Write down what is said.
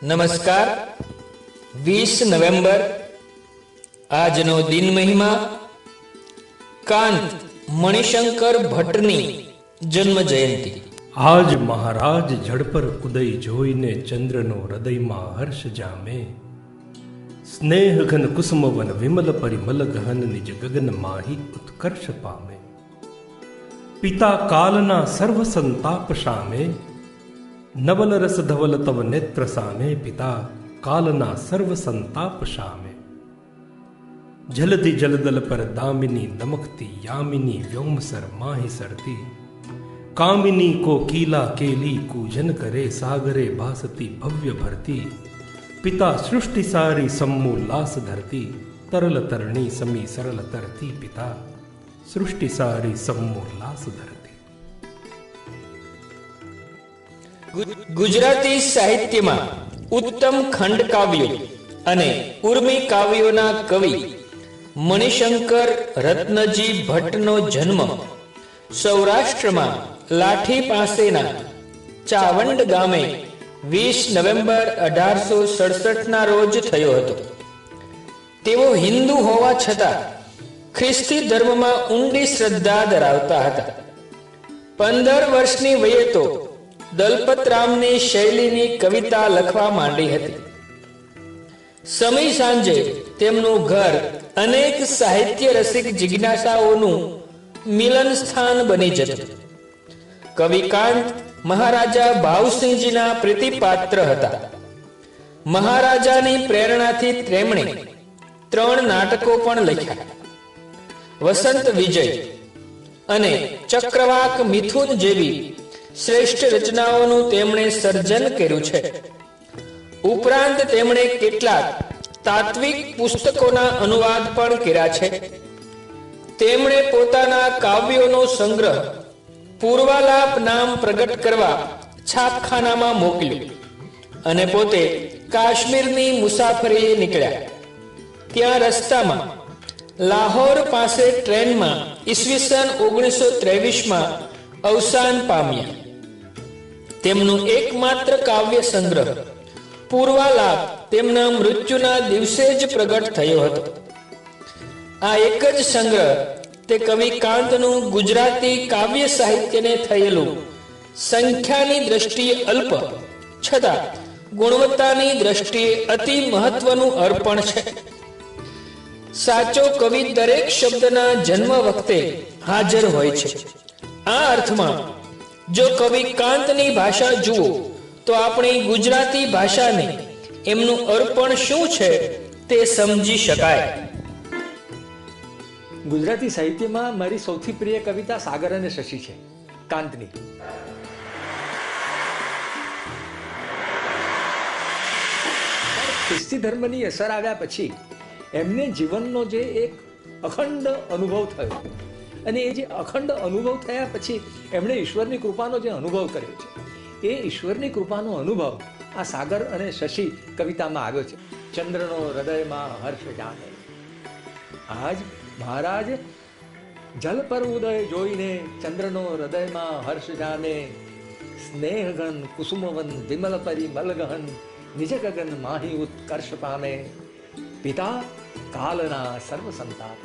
નમસ્કાર. 20 નવેમ્બર આજનો દિન મહિમા કાંત મણિશંકર ભટ્ટની જન્મ જયંતિ. આજ મહારાજ ઝડપર ઉદય જોઈને ચંદ્રનો હૃદયમાં હર્ષ જામે. સ્નેહ ઘન કુસુમવન વિમલ પરિમલ ગહન નિજ ગગન માહી ઉત્કર્ષ પામે. પિતા કાલના સર્વ સંતાપ સામે, નવલ રસ ધવલ તવ નેત્ર સામે. પિતા કાલના સર્વ સંતાપ સામે. જલધિ જલદલ પર દામિની દમકતી, યામિની વ્યોમસર માહી સરતી. કામિની કો કીલા કેલી કૂજન કરે, સાગરે ભાસતી ભવ્ય ભરતી. પિતા સૃષ્ટિ સારી સમૂલાસ ધરતી, તરલ તરણી સમી સરલ તરતી. પિતા સૃષ્ટિ સારી સમૂલાસ ધરતી. ગુજરાતી સાહિત્યમાં ઉત્તમ ખંડ કાવ્યો અને ઉર્મી કાવ્યોના કવિ મણિશંકર રત્નજી ભટ્ટનો જન્મ સૌરાષ્ટ્રમાં લાઠી પાસેના ચાવંડ ગામે 20 નવેમ્બર 1867 રોજ થયો હતો. તેઓ હિન્દુ હોવા છતાં ખ્રિસ્તી ધર્મમાં ઊંડી શ્રદ્ધા ધરાવતા હતા. 15 વર્ષની વયે તો દલપતરામની શૈલીની કવિતા લખવા માંડી હતી. સમય સાંજે તેમનું ઘર અનેક સાહિત્ય રસિક જિજ્ઞાસાઓનું મિલન સ્થાન બની જતું. કવિ કાંત મહારાજા ભાવસિંહજીના પ્રીતિપાત્ર હતા. મહારાજાની પ્રેરણાથી તેમણે 3 નાટકો પણ લખ્યા. વસંત વિજય અને ચક્રવાક મિથુન જેવી શ્રેષ્ઠ રચનાઓનું તેમણે સર્જન કર્યું છે. ઉપરાંત તેમણે કેટલાક તાત્વિક પુસ્તકોના અનુવાદ પણ કર્યા છે. તેમણે પોતાના કાવ્યોનો સંગ્રહ પૂર્વાલાપ નામ પ્રગટ કરવા છાપખાનામાં મોકલ્યો અને પોતે કાશ્મીરની મુસાફરીએ નીકળ્યા. ત્યાં રસ્તામાં લાહોર પાસે ટ્રેનમાં ઈસવીસન 1923 અવસાન પામ્યા. તેમનું એકમાત્ર કાવ્ય સંગ્રહ પૂર્વાલાપ તેમના મૃત્યુના દિવસે જ પ્રગટ થયો હતો. આ એક જ સંગ્રહ તે કવિ કાંતનું ગુજરાતી કાવ્ય સાહિત્યને થયેલું સંખ્યાની દ્રષ્ટિએ અલ્પ છતાં ગુણવત્તાની દ્રષ્ટિએ અતિ મહત્વનું અર્પણ છે. સાચો કવિ દરેક શબ્દના જન્મ વખતે હાજર હોય છે. આ અર્થમાં જો કવિ કાંતની ભાષા જુઓ તો આપણી ગુજરાતી ભાષાને એમનું અર્પણ શું છે તે સમજી શકાય. ગુજરાતી સાહિત્યમાં મારી સૌથી પ્રિય કવિતા સાગર અને શશી છે, કાંતની. ખ્રિસ્તી ધર્મની અસર આવ્યા પછી એમને જીવનનો જે એક અખંડ અનુભવ થયો અને એ જે અખંડ અનુભવ થયા પછી એમણે ઈશ્વરની કૃપાનો જે અનુભવ કર્યો છે, એ ઈશ્વરની કૃપાનો અનુભવ આ સાગર અને શશી કવિતામાં આવ્યો છે. ચંદ્રનો હૃદયમાં હર્ષ જામે. આજ મહારાજ જલ પર ઉદય જોઈને ચંદ્રનો હૃદયમાં હર્ષ જામે. સ્નેહગન કુસુમવન વિમલ પરિમલ ગહન નિજ ગગન માહી ઉત્કર્ષ પામે. પિતા કાલના સર્વ સંતાપ.